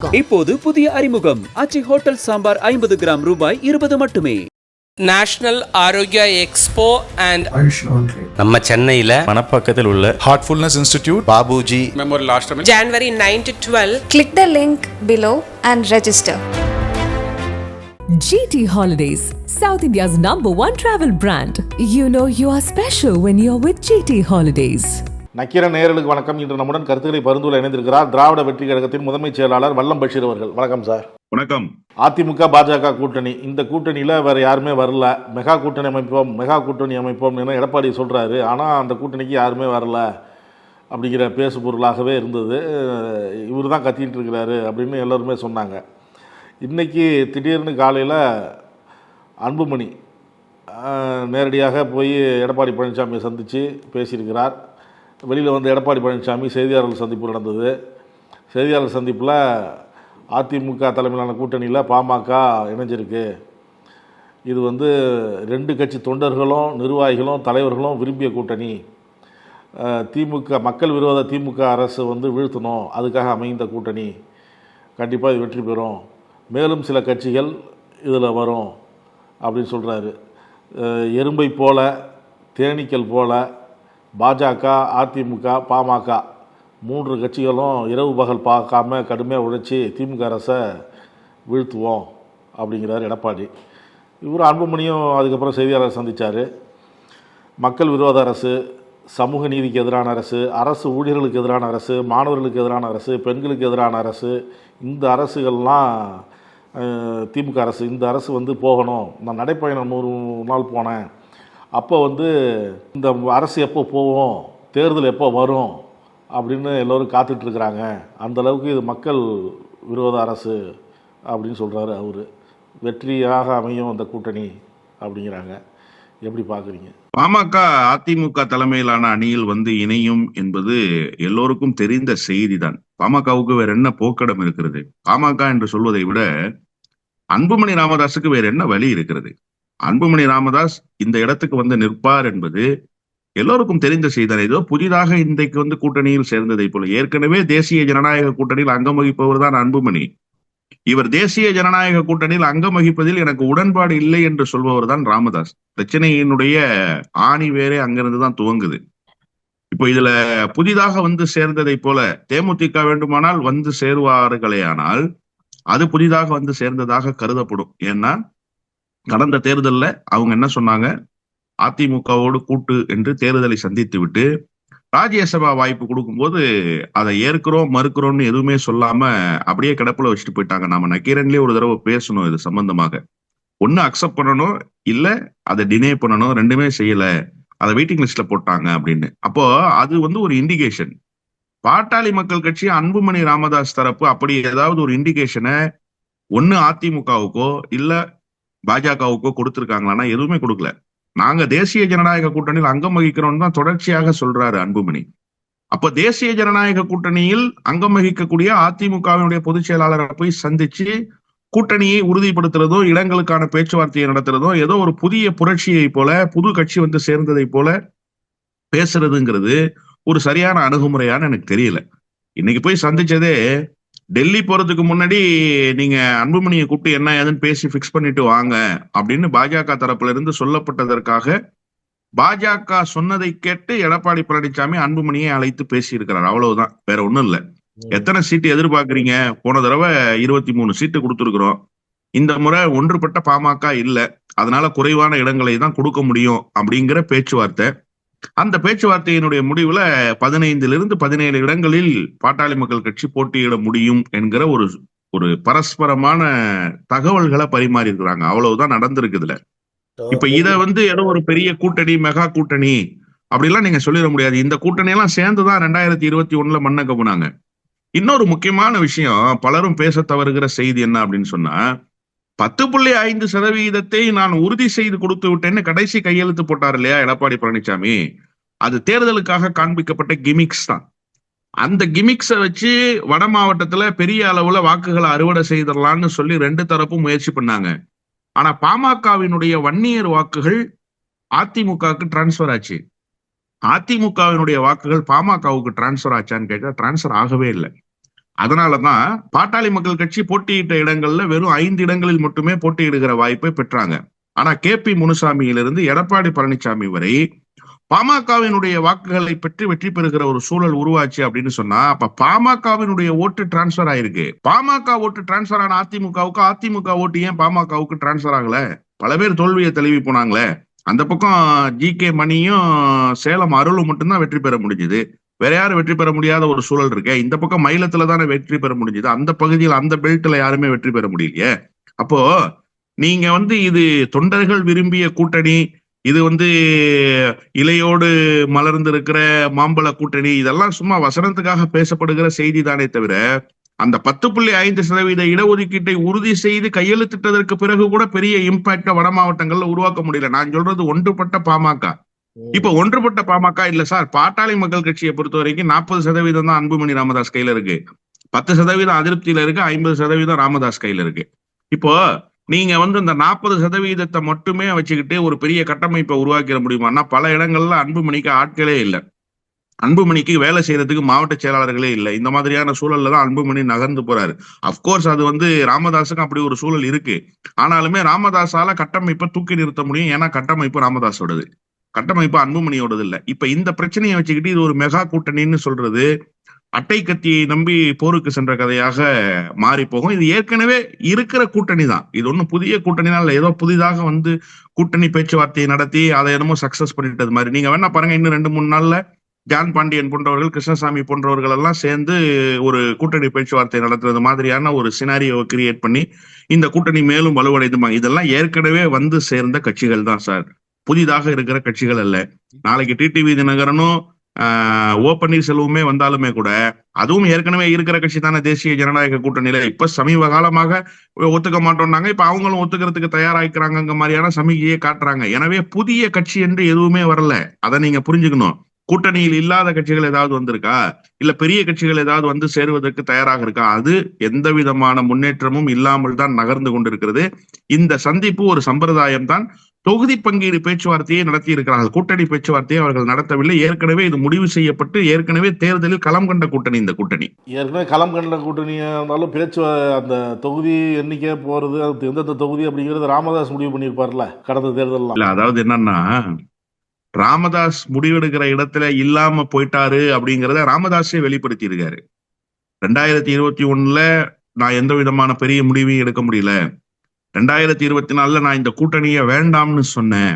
இப்போது புதிய அறிமுகம் ஆச்சி ஹோட்டல் சாம்பார் 50 கிராம் ரூபாய் 20 மட்டுமே. நேஷனல் ஆரோக்கியா எக்ஸ்போ அண்ட் நம்ம சென்னையில மணப்பாக்கத்தில் உள்ள Heartfulness Institute, Babuji Memorial Ashram. January 9 to 12. Click the link below and register. GT Holidays, South India's #1 travel brand. You know you are special when you're with GT Holidays. Nakkheeran நேயர்களுக்கு வணக்கம். இன்று நம்முடன் கருத்துக்களை பரிந்துரை இணைந்திருக்கிறார் திராவிட வெற்றி கழகத்தின் முதன்மை செயலாளர் வல்லம் பஷீர் அவர்கள். வணக்கம் சார். வணக்கம். அதிமுக பாஜக கூட்டணி, இந்த கூட்டணியில் வேறு யாருமே வரல. மெகா கூட்டணி அமைப்போம் என எடப்பாடி சொல்கிறாரு. ஆனால் அந்த கூட்டணிக்கு யாருமே வரல அப்படிங்கிற பேசு பொருளாகவே இருந்தது. இவர் தான் கத்திட்டு இருக்கிறாரு அப்படின்னு எல்லோருமே சொன்னாங்க. இன்றைக்கி திடீர்னு காலையில் அன்புமணி நேரடியாக போய் எடப்பாடி பழனிசாமியை சந்தித்து பேசியிருக்கிறார். வெளியில் வந்து எடப்பாடி பழனிசாமி செய்தியாளர்கள் சந்திப்பு நடந்தது. செய்தியாளர் சந்திப்பில் அதிமுக தலைமையிலான கூட்டணியில் பாமக இணைஞ்சிருக்கு. இது வந்து 2 கட்சி தொண்டர்களும் நிர்வாகிகளும் தலைவர்களும் விரும்பிய கூட்டணி. திமுக மக்கள் விரோத திமுக அரசு வந்து வீழ்த்தணும், அதுக்காக அமைந்த கூட்டணி. கண்டிப்பாக இது வெற்றி பெறும். மேலும் சில கட்சிகள் இதில் வரும் அப்படின்னு சொல்கிறாரு. எறும்பை போல தேனீக்கள் போல பாஜக, அதிமுக, பாமக 3 கட்சிகளும் இரவு பகல் பார்க்காம கடுமையாக உழைச்சி திமுக அரசை வீழ்த்துவோம் அப்படிங்கிறார் எடப்பாடி. இவர் அன்புமணியும் அதுக்கப்புறம் செய்தியாளர் சந்தித்தார். மக்கள் விரோத அரசு, சமூக நீதிக்கு எதிரான அரசு, அரசு ஊழியர்களுக்கு எதிரான அரசு, மாணவர்களுக்கு எதிரான அரசு, பெண்களுக்கு எதிரான அரசு, இந்த அரசுகள்லாம் திமுக அரசு, இந்த அரசு வந்து போகணும். நான் நடைப்பயணம் 100 நாள் போனேன். அப்போ வந்து இந்த அரசு எப்போ போவோம், தேர்தல் எப்போ வரும் அப்படின்னு எல்லோரும் காத்துட்ருக்குறாங்க. அந்தளவுக்கு இது மக்கள் விரோத அரசு அப்படின்னு சொல்கிறாரு அவர். வெற்றியாக அமையும் அந்த கூட்டணி அப்படிங்கிறாங்க. எப்படி பார்க்குறீங்க? பாமக அதிமுக தலைமையிலான அணியில் வந்து இணையும் என்பது எல்லோருக்கும் தெரிந்த செய்தி தான். பாமகவுக்கு வேற என்ன போக்கடம் இருக்கிறது? பாமக என்று சொல்வதை விட அன்புமணி ராமதாஸுக்கு வேற என்ன வழி இருக்கிறது? அன்புமணி ராமதாஸ் இந்த இடத்துக்கு வந்து நிற்பார் என்பது எல்லோருக்கும் தெரிந்த செய்தி. ஏதோ புதிதாக இன்றைக்கு வந்து கூட்டணியில் சேர்ந்ததை போல, ஏற்கனவே தேசிய ஜனநாயக கூட்டணியில் அங்கம் வகிப்பவர் தான் அன்புமணி. இவர் தேசிய ஜனநாயக கூட்டணியில் அங்கம் வகிப்பதில் எனக்கு உடன்பாடு இல்லை என்று சொல்பவர் தான் ராமதாஸ். பிரச்சனையினுடைய ஆணி வேறே அங்கிருந்து தான் துவங்குது. இப்போ இதுல புதிதாக வந்து சேர்ந்ததை போல தேமுதிக வேண்டுமானால் வந்து சேருவார்களே, ஆனால் அது புதிதாக வந்து சேர்ந்ததாக கருதப்படும். ஏன்னா கடந்த தேர்தலில் அவங்க என்ன சொன்னாங்க? அதிமுகவோடு கூட்டு என்று தேர்தலை சந்தித்து விட்டு ராஜ்யசபா வாய்ப்பு கொடுக்கும்போது அதை ஏற்கிறோம் மறுக்கிறோம்னு எதுவுமே சொல்லாம அப்படியே கிடப்புல வச்சுட்டு போயிட்டாங்க. நாம நக்கீரன்லயே ஒரு தடவை பேசணும் இது சம்பந்தமாக. ஒன்னு அக்செப்ட் பண்ணணும், இல்ல அதை டினே பண்ணணும். ரெண்டுமே செய்யல, அதை வெயிட்டிங் லிஸ்ட்ல போட்டாங்க அப்படின்னு. அப்போ அது வந்து ஒரு இண்டிகேஷன். பாட்டாளி மக்கள் கட்சி அன்புமணி ராமதாஸ் தரப்பு அப்படி ஏதாவது ஒரு இண்டிகேஷனை ஒன்னு அதிமுகவுக்கோ இல்ல பாஜகவுக்கோ கொடுத்திருக்காங்களான்னா எதுவுமே கொடுக்கல. நாங்க தேசிய ஜனநாயக கூட்டணியில் அங்கம் வகிக்கிறோம் தான் தொடர்ச்சியாக சொல்றாரு அன்புமணி. அப்ப தேசிய ஜனநாயக கூட்டணியில் அங்கம் வகிக்கக்கூடிய அதிமுகவினுடைய பொதுச் செயலாளரை போய் சந்திச்சு கூட்டணியை உறுதிப்படுத்துறதோ இடங்களுக்கான பேச்சுவார்த்தையை நடத்துறதோ ஏதோ ஒரு புதிய புரட்சியை போல, புது கட்சி வந்து சேர்ந்ததை போல பேசுறதுங்கிறது ஒரு சரியான அணுகுமுறையான்னு எனக்கு தெரியல. இன்னைக்கு போய் சந்திச்சதே டெல்லி போறதுக்கு முன்னாடி நீங்க அன்புமணியை கூப்பிட்டு என்ன ஏதுன்னு பேசி பிக்ஸ் பண்ணிட்டு வாங்க அப்படின்னு பாஜக தரப்புல இருந்து சொல்லப்பட்டதற்காக பாஜக சொன்னதை கேட்டு எடப்பாடி பழனிசாமி அன்புமணியை அழைத்து பேசி இருக்கிறார். அவ்வளவுதான், வேற ஒண்ணும் இல்ல. எத்தனை சீட்டு எதிர்பார்க்கறீங்க? போன தடவை 23 சீட்டு கொடுத்துருக்குறோம். இந்த முறை ஒன்றுபட்ட பாமக இல்ல, அதனால குறைவான இடங்களை தான் கொடுக்க முடியும் அப்படிங்கிற பேச்சுவார்த்தை. அந்த பேச்சுவார்த்தையினுடைய முடிவுல 15 17 இடங்களில் பாட்டாளி மக்கள் கட்சி போட்டியிட முடியும் என்கிற ஒரு பரஸ்பரமான தகவல்களை பரிமாறி இருக்கிறாங்க. அவ்வளவுதான் நடந்திருக்குதுல. இப்ப இத வந்து ஏதோ ஒரு பெரிய கூட்டணி, மெகா கூட்டணி அப்படிலாம் நீங்க சொல்லிட முடியாது. இந்த கூட்டணி எல்லாம் சேர்ந்துதான் 2021 மண்ணை கவுனாங்க. இன்னொரு முக்கியமான விஷயம், பலரும் பேச தவறுகிற செய்தி என்ன அப்படின்னு சொன்னா, 10.5% நான் உறுதி செய்து கொடுத்து விட்டேன்னு கடைசி கையெழுத்து போட்டார் இல்லையா எடப்பாடி பழனிசாமி, அது தேர்தலுக்காக காண்பிக்கப்பட்ட கிமிக்ஸ் தான். அந்த கிமிக்ஸை வச்சு வட மாவட்டத்துல பெரிய அளவுல வாக்குகளை அறுவடை செய்திடலாம்னு சொல்லி 2 தரப்பும் முயற்சி பண்ணாங்க. ஆனா பாமகவினுடைய வன்னியர் வாக்குகள் அதிமுகவுக்கு டிரான்ஸ்பர் ஆச்சு. அதிமுகவினுடைய வாக்குகள் பாமகவுக்கு டிரான்ஸ்பர் ஆச்சான்னு கேட்டா டிரான்ஸ்பர் ஆகவே இல்லை. அதனாலதான் பாட்டாளி மக்கள் கட்சி போட்டியிட்ட இடங்கள்ல வெறும் 5 இடங்களில் மட்டுமே போட்டியிடுகிற வாய்ப்பை பெற்றாங்க. ஆனா KP முனுசாமியிலிருந்து எடப்பாடி பழனிசாமி வரை பாமகவினுடைய வாக்குகளை பெற்று வெற்றி பெறுகிற ஒரு சூழல் உருவாச்சு அப்படின்னு சொன்னா, அப்ப பாமகவினுடைய ஓட்டு டிரான்ஸ்பர் ஆயிருக்கு. பாமக ஓட்டு டிரான்ஸ்பர் ஆன அதிமுகவுக்கு, அதிமுக ஓட்டு ஏன் பாமகவுக்கு டிரான்ஸ்பர் ஆகல? பல பேர் தோல்வியை தழுவி போனாங்களே. அந்த பக்கம் GK மணியும் சேலம் அருளும் மட்டும்தான் வெற்றி பெற முடிஞ்சது. வேற யாரும் வெற்றி பெற முடியாத ஒரு சூழல் இருக்கு. இந்த பக்கம் மயிலத்துல தானே வெற்றி பெற முடிஞ்சது. அந்த பகுதியில் அந்த பெல்ட்ல யாருமே வெற்றி பெற முடியலையே. அப்போ நீங்க இது தொண்டர்கள் விரும்பிய கூட்டணி, இது இலையோடு மலர்ந்திருக்கிற மாம்பழ கூட்டணி, இதெல்லாம் சும்மா வசனத்துக்காக பேசப்படுகிற செய்தி தானே தவிர, அந்த 10.5% இடஒதுக்கீட்டை உறுதி செய்து கையெழுத்திட்டதற்கு பிறகு கூட பெரிய இம்பாக்ட வட மாவட்டங்கள்ல உருவாக்க முடியல. நான் சொல்றது ஒன்றுபட்ட பாமக. இப்ப ஒன்றுபட்ட பாமக இல்ல சார். பாட்டாளி மக்கள் கட்சியை பொறுத்த வரைக்கும் 40% தான் அன்புமணி ராமதாஸ் கையில இருக்கு, 10% அதிருப்தியில இருக்கு, 50% ராமதாஸ் கையில இருக்கு. இப்போ நீங்க இந்த 40% மட்டுமே வச்சுக்கிட்டு ஒரு பெரிய கட்டமைப்பை உருவாக்கிட முடியுமான்னா, பல இடங்கள்ல அன்புமணிக்கு ஆட்களே இல்லை, அன்புமணிக்கு வேலை செய்யறதுக்கு மாவட்ட செயலாளர்களே இல்லை. இந்த மாதிரியான சூழல்ல தான் அன்புமணி நகர்ந்து போறாரு. அப்கோர்ஸ் அது ராமதாஸுக்கும் அப்படி ஒரு சூழல் இருக்கு. ஆனாலுமே ராமதாஸால கட்டமைப்பை தூக்கி நிறுத்த முடியும். ஏன்னா கட்டமைப்பு ராமதாஸோடது, கட்டமைப்பு அன்புமணியோடது இல்லை. இப்ப இந்த பிரச்சனையை வச்சுக்கிட்டு இது ஒரு மெகா கூட்டணின்னு சொல்றது அட்டை கத்தியை நம்பி போருக்கு சென்ற கதையாக மாறி போகும். இது ஏற்கனவே இருக்கிற கூட்டணி தான். இது ஒன்றும் புதிய கூட்டணினா இல்லை. ஏதோ புதிதாக கூட்டணி பேச்சுவார்த்தையை நடத்தி அதை என்னமோ சக்சஸ் பண்ணிட்டது மாதிரி. நீங்க வேணா பாருங்க, இன்னும் 2-3 நாள்ல ஜான் பாண்டியன் போன்றவர்கள், கிருஷ்ணசாமி போன்றவர்கள் எல்லாம் சேர்ந்து ஒரு கூட்டணி பேச்சுவார்த்தை நடத்துறது மாதிரியான ஒரு சினாரியோவை கிரியேட் பண்ணி இந்த கூட்டணி மேலும் வலுவடைந்துமா. இதெல்லாம் ஏற்கனவே சேர்ந்த கட்சிகள் தான் சார், புதிதாக இருக்கிற கட்சிகள் அல்ல. நாளைக்கு டிடிவி தினகரனும் ஓ பன்னீர்செல்வமே வந்தாலுமே கூட அதுவும் ஏற்கனவே இருக்கிற கட்சி தானே தேசிய ஜனநாயக கூட்டணியில. இப்ப சமீப காலமாக ஒத்துக்க மாட்டோம்னாங்க, இப்ப அவங்களும் ஒத்துக்கிறதுக்கு தயாராகிறாங்க மாதிரியான சமிகையை காட்டுறாங்க. எனவே புதிய கட்சி என்று எதுவுமே வரல, அதை நீங்க புரிஞ்சுக்கணும். கூட்டணியில் இல்லாத கட்சிகள் ஏதாவது வந்திருக்கா, இல்ல பெரிய கட்சிகள் ஏதாவது சேருவதற்கு தயாராக இருக்கா? அது எந்த விதமான முன்னேற்றமும் இல்லாமல் தான் நகர்ந்து கொண்டிருக்கிறது. இந்த சந்திப்பு ஒரு சம்பிரதாயம் தான். தொகுதி பங்கீடு பேச்சுவார்த்தையை நடத்தி இருக்கிறார்கள், கூட்டணி பேச்சுவார்த்தையை அவர்கள் நடத்தவில்லை. ஏற்கனவே இது முடிவு செய்யப்பட்டு ஏற்கனவே தேர்தலில் களம் கண்ட கூட்டணி இந்த கூட்டணி. ஏற்கனவே களம் கண்ட கூட்டணியா இருந்தாலும் பேச்சு அந்த தொகுதி எண்ணிக்கை போறது, அது எந்தெந்த தொகுதி அப்படிங்கிறது ராமதாஸ் முடிவு பண்ணியிருப்பார்ல கடந்த தேர்தல். இல்ல, அதாவது என்னன்னா, ராமதாஸ் முடிவெடுக்கிற இடத்துல இல்லாம போயிட்டாரு அப்படிங்கிறத ராமதாஸே வெளிப்படுத்தி இருக்காரு. 2021 நான் எந்த விதமான பெரிய முடிவையும் எடுக்க முடியல, 2024 நான் இந்த கூட்டணியை வேண்டாம்னு சொன்னேன்,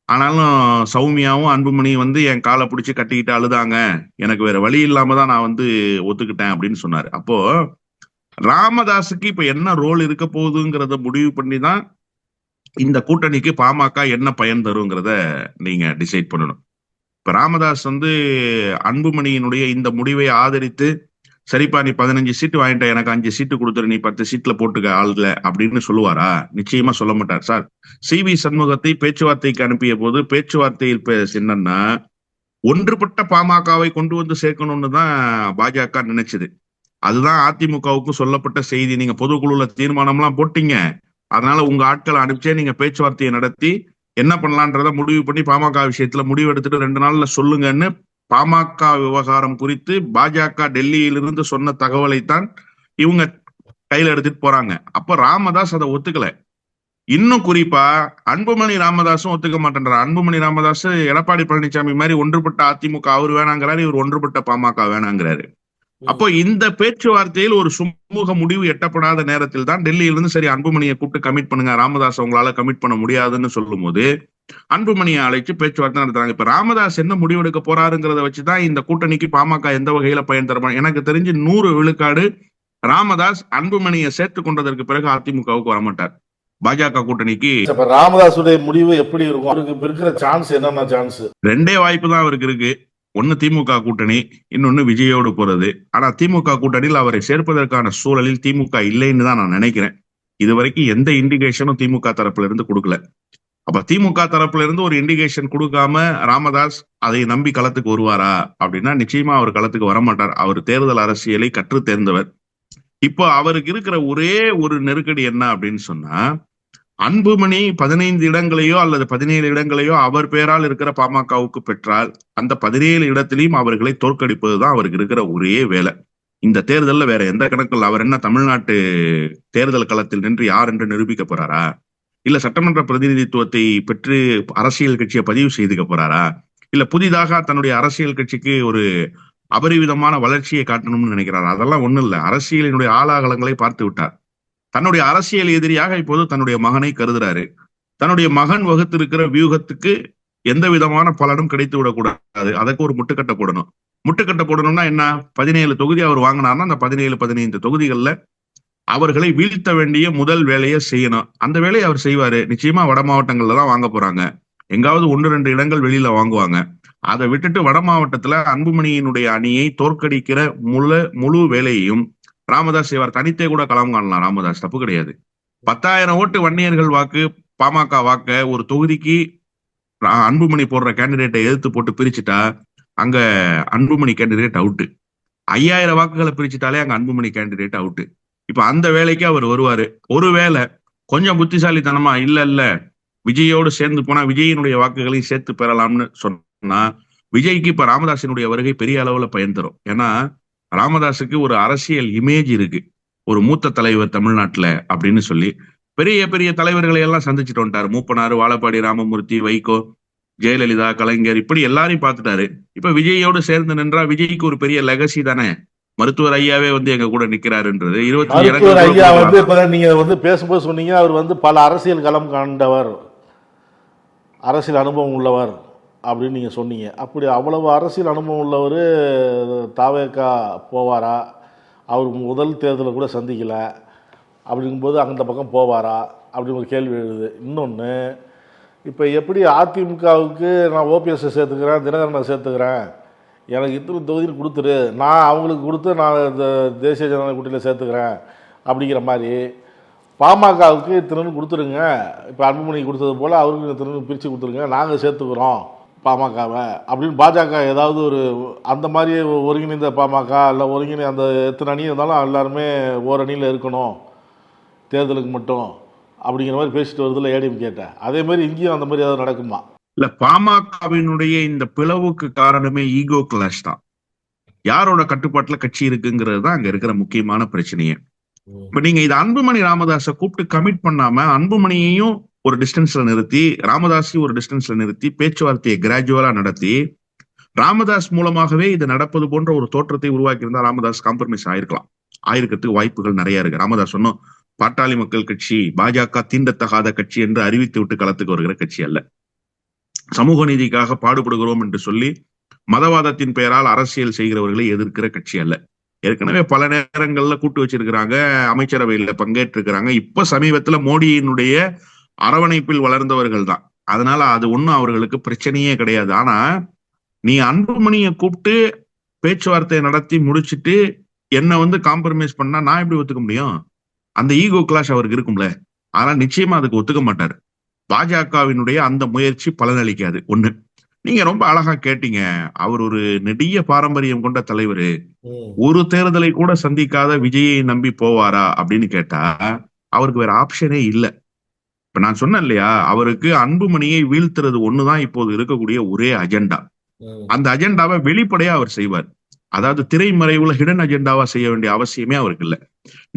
ஆனாலும் சௌமியாவும் அன்புமணி என் காலை பிடிச்சி கட்டிக்கிட்டு அழுதாங்க, எனக்கு வேற வழி இல்லாம தான் நான் ஒத்துக்கிட்டேன் அப்படின்னு சொன்னாரு. அப்போ ராமதாஸுக்கு இப்ப என்ன ரோல் இருக்க போகுதுங்கிறத முடிவு பண்ணி தான் இந்த கூட்டணிக்கு பாமக என்ன பயன் தருங்கிறத நீங்க டிசைட் பண்ணணும். இப்ப ராமதாஸ் அன்புமணியினுடைய இந்த முடிவை ஆதரித்து, சரிப்பா நீ 15 சீட்டு வாங்கிட்ட, எனக்கு 5 சீட்டு கொடுத்துரு, நீ 10 சீட்ல போட்டுக்க ஆளுல அப்படின்னு சொல்லுவாரா? நிச்சயமா சொல்ல மாட்டார் சார். CV சண்முகத்தை பேச்சுவார்த்தைக்கு அனுப்பிய போது பேச்சுவார்த்தையில் என்னன்னா, ஒன்றுபட்ட பாமகவை கொண்டு சேர்க்கணும்னு தான் பாஜக நினைச்சது. அதுதான் அதிமுகவுக்கும் சொல்லப்பட்ட செய்தி. நீங்க பொதுக்குழுல தீர்மானம்லாம் போட்டீங்க, அதனால உங்க ஆட்களை அனுப்பிச்சே நீங்க பேச்சுவார்த்தையை நடத்தி என்ன பண்ணலான்றத முடிவு பண்ணி பாமக விஷயத்துல முடிவு எடுத்துட்டு 2 நாள்ல சொல்லுங்கன்னு பாமக விவகாரம் குறித்து பாஜக டெல்லியிலிருந்து சொன்ன தகவலைத்தான் இவங்க கையில எடுத்துட்டு போறாங்க. அப்ப ராமதாஸ் அதை ஒத்துக்கல. இன்னும் குறிப்பா அன்புமணி ராமதாஸும் ஒத்துக்க மாட்டேன்றார். அன்புமணி ராமதாஸ் எடப்பாடி பழனிசாமி மாதிரி ஒன்றுபட்ட அதிமுக அவர் வேணாங்கிறாரு, இவர் ஒன்றுபட்ட பாமக வேணாங்கிறாரு. அப்போ இந்த பேச்சுவார்த்தையில் ஒரு சுமூக முடிவு எட்டப்படாத நேரத்தில் தான் டெல்லியிலிருந்து சரி அன்புமணியை கூப்பிட்டு கமிட் பண்ணுங்க, ராமதாஸ் உங்களால கமிட் பண்ண முடியாதுன்னு சொல்லும் போது அன்புமணியை அழைச்சு பேச்சுவார்த்தை நடத்துறாங்க. இப்ப ராமதாஸ் என்ன முடிவெடுக்க போறாருங்கிறத வச்சுதான் இந்த கூட்டணிக்கு பாமக எந்த வகையில பயன் தரணும். எனக்கு தெரிஞ்சு 100 விழுக்காடு ராமதாஸ் அன்புமணியை சேர்த்து கொண்டதற்கு பிறகு அதிமுகவுக்கு வரமாட்டார். பாஜக கூட்டணிக்கு ராமதாசுடைய முடிவு எப்படி இருக்கும்? அவருக்கு இருக்கிற சான்ஸ் என்னன்னா, சான்ஸ் 2 வாய்ப்பு தான் அவருக்கு இருக்கு. ஒன்னு திமுக கூட்டணி, இன்னொன்னு விஜயோடு போறது. ஆனா திமுக கூட்டணியில் அவரை சேர்ப்பதற்கான சூழலில் திமுக இல்லைன்னு தான் நான் நினைக்கிறேன். இதுவரைக்கும் எந்த இண்டிகேஷனும் திமுக தரப்புல இருந்து கொடுக்கல. அப்ப திமுக தரப்புல இருந்து ஒரு இண்டிகேஷன் கொடுக்காம ராமதாஸ் அதை நம்பி களத்துக்கு வருவாரா அப்படின்னா நிச்சயமா அவர் களத்துக்கு வரமாட்டார். அவர் தேர்தல் அரசியலை கற்று தேர்ந்தவர். இப்போ அவருக்கு இருக்கிற ஒரே ஒரு நெருக்கடி என்ன அப்படின்னு சொன்னா, அன்புமணி 15 இடங்களையோ அல்லது 17 இடங்களையோ அவர் பேரால் இருக்கிற பாமகவுக்கு பெற்றால் அந்த 17 இடத்திலையும் அவர்களை தோற்கடிப்பதுதான் அவருக்கு இருக்கிற ஒரே வேலை. இந்த தேர்தலில் வேற எந்த கணக்கில் அவர் என்ன தமிழ்நாட்டு தேர்தல் களத்தில் நின்று யார் என்று நிரூபிக்க போறாரா, இல்ல சட்டமன்ற பிரதிநிதித்துவத்தை பெற்று அரசியல் கட்சியை பதிவு செய்துக்க போறாரா, இல்ல புதிதாக தன்னுடைய அரசியல் கட்சிக்கு ஒரு அபரிவிதமான வளர்ச்சியை காட்டணும்னு நினைக்கிறாரா? அதெல்லாம் ஒண்ணும் இல்ல. அரசியலினுடைய ஆளாகலங்களை பார்த்து விட்டார். தன்னுடைய அரசியல் எதிரியாக இப்போது தன்னுடைய மகனை கருதுறாரு. தன்னுடைய மகன் வகுத்திருக்கிற வியூகத்துக்கு எந்த விதமான பலனும் கிடைத்து விடக்கூடாது. அதற்கு ஒரு முட்டுக்கட்டை போடணும். முட்டுக்கட்டை போடணும்னா என்ன? 17 தொகுதி அவர் வாங்கினார்னா அந்த 17-15 தொகுதிகளில் அவர்களை வீழ்த்த வேண்டிய முதல் வேலையை செய்யணும். அந்த வேலையை அவர் செய்வாரு. நிச்சயமா வட மாவட்டங்கள்ல தான் வாங்க போறாங்க. எங்காவது 1-2 இடங்கள் வெளியில வாங்குவாங்க. அதை விட்டுட்டு வட மாவட்டத்துல அன்புமணியினுடைய அணியை தோற்கடிக்கிற முழு வேலையையும் ராமதாஸ் செய்வார். தனித்தே கூட களம் காணலாம். ராமதாஸ் தப்பு கிடையாது. 10,000 ஓட்டு வன்னியர்கள் வாக்கு, பாமக வாக்க ஒரு தொகுதிக்கு அன்புமணி போடுற கேண்டிடேட்டை எதிர்த்து போட்டு பிரிச்சுட்டா அங்க அன்புமணி கேண்டிடேட் அவுட்டு. 5,000 வாக்குகளை பிரிச்சுட்டாலே அங்க அன்புமணி கேண்டிடேட் அவுட்டு. இப்ப அந்த வேலைக்கு அவர் வருவாரு. ஒருவேளை கொஞ்சம் புத்திசாலித்தனமா இல்ல விஜயோடு சேர்ந்து போனா விஜயினுடைய வாக்குகளையும் சேர்த்து பெறலாம்னு சொன்னா விஜய்க்கு இப்ப ராமதாஸினுடைய வருகை பெரிய அளவுல பயன் தரும். ஏன்னா ராமதாஸுக்கு ஒரு அரசியல் இமேஜ் இருக்கு, ஒரு மூத்த தலைவர் தமிழ்நாட்டுல அப்படின்னு சொல்லி பெரிய பெரிய தலைவர்களை எல்லாம் சந்திச்சுட்டு வந்துட்டாரு. மூப்பனார், வாழப்பாடி ராமமூர்த்தி, வைகோ, ஜெயலலிதா, கலைஞர், இப்படி எல்லாரையும் பார்த்துட்டாரு. இப்ப விஜயோடு சேர்ந்து நின்றா விஜய்க்கு ஒரு பெரிய லெகசி தானே. மருத்துவர் ஐயாவே எங்க கூட நிக்கிறாருன்றது 25 ஐயா இப்பதான் நீங்க பேசும்போது சொன்னீங்க, அவர் பல அரசியல் களம் காண்டவர், அரசியல் அனுபவம் உள்ளவர் அப்படின்னு நீங்க சொன்னீங்க. அப்படி அவ்வளவு அரசியல் அனுபவம் உள்ளவர் தாவேக்கா போவாரா? அவர் முதல் தேர்தலை கூட சந்திக்கல. அப்படிங்கும்போது அந்த பக்கம் போவாரா அப்படின்னு ஒரு கேள்வி எழுது. இன்னொன்று, இப்போ எப்படி அதிமுகவுக்கு நான் ஓபிஎஸ்ஸை சேர்த்துக்கிறேன், தினகரனை சேர்த்துக்கிறேன், எனக்கு இத்தனை தொகுதியில் கொடுத்துரு, நான் அவங்களுக்கு கொடுத்து நான் இந்த தேசிய ஜனநாயக கூட்டணியில் சேர்த்துக்கிறேன் அப்படிங்கிற மாதிரி பாமகவுக்கு இத்தனை கொடுத்துருங்க, இப்போ அன்புமணி கொடுத்தது போல் அவருக்கு இத்தனை பிரித்து கொடுத்துருங்க, நாங்கள் சேர்த்துக்கிறோம் பாமகவை அப்படின்னு பாஜக ஏதாவது ஒரு அந்த மாதிரி ஒருங்கிணைந்த பாமக இல்லை ஒருங்கிணை அந்த எத்தனை அணி இருந்தாலும் எல்லாருமே ஓரணியில் இருக்கணும் தேர்தலுக்கு மட்டும் அப்படிங்கிற மாதிரி பேசிட்டு வருதுல ஏடிஎம் கேட்டேன். அதே மாதிரி இங்கேயும் அந்த மாதிரி ஏதாவது நடக்குமா? இல்ல, பாமகவினுடைய இந்த பிளவுக்கு காரணமே ஈகோ கிளாஷ் தான். யாரோட கட்டுப்பாட்டுல கட்சி இருக்குங்கிறது தான் அங்க இருக்கிற முக்கியமான பிரச்சனையே. இப்ப நீங்க இது அன்புமணி ராமதாஸை கூப்பிட்டு கமிட் பண்ணாம அன்புமணியையும் ஒரு டிஸ்டன்ஸ்ல நிறுத்தி ராமதாஸையும் ஒரு டிஸ்டன்ஸ்ல நிறுத்தி பேச்சுவார்த்தையை கிராஜுவலா நடத்தி ராமதாஸ் மூலமாகவே இது நடப்பது போன்ற ஒரு தோற்றத்தை உருவாக்கி இருந்தா ராமதாஸ் காம்ப்ரமைஸ் ஆயிருக்கிறதுக்கு வாய்ப்புகள் நிறைய இருக்கு. ராமதாஸ் சொன்னோம், பாட்டாளி மக்கள் கட்சி பாஜக தீண்டத்தகாத கட்சி என்று அறிவித்து விட்டு களத்துக்கு வருகிற கட்சி அல்ல. சமூக நீதிக்காக பாடுபடுகிறோம் என்று சொல்லி மதவாதத்தின் பெயரால் அரசியல் செய்கிறவர்களை எதிர்க்கிற கட்சி அல்ல. ஏற்கனவே பல நேரங்கள்ல கூட்டு வச்சிருக்கிறாங்க, அமைச்சரவையில பங்கேற்றிருக்கிறாங்க. இப்ப சமீபத்துல மோடியினுடைய அரவணைப்பில் வளர்ந்தவர்கள் தான். அதனால அது ஒண்ணும் அவர்களுக்கு பிரச்சனையே கிடையாது. ஆனா நீ அன்புமணியை கூப்பிட்டு பேச்சுவார்த்தையை நடத்தி முடிச்சுட்டு என்ன காம்ப்ரமைஸ் பண்ணா நான் எப்படி ஒத்துக்க முடியும்? அந்த ஈகோ கிளாஷ் அவருக்கு இருக்கும்ல. ஆனா நிச்சயமா அதுக்கு ஒத்துக்க மாட்டாரு. பாஜகவினுடைய அந்த முயற்சி பலனளிக்காது. ஒண்ணு, நீங்க ரொம்ப அழகா கேட்டீங்க, அவர் ஒரு நெடிய பாரம்பரியம் கொண்ட தலைவர், ஒரு தேர்தலை கூட சந்திக்காத விஜயை நம்பி போவாரா அப்படின்னு கேட்டா அவருக்கு வேற ஆப்ஷனே இல்லை. இப்ப நான் சொன்னேன் இல்லையா, அவருக்கு அன்புமணியை வீழ்த்துறது ஒண்ணுதான் இப்போது இருக்கக்கூடிய ஒரே அஜெண்டா. அந்த அஜெண்டாவை வெளிப்படையா அவர் செய்வார். அதாவது திரைமறைவுல ஹிடன் அஜெண்டாவா செய்ய வேண்டிய அவசியமே அவருக்கு இல்லை.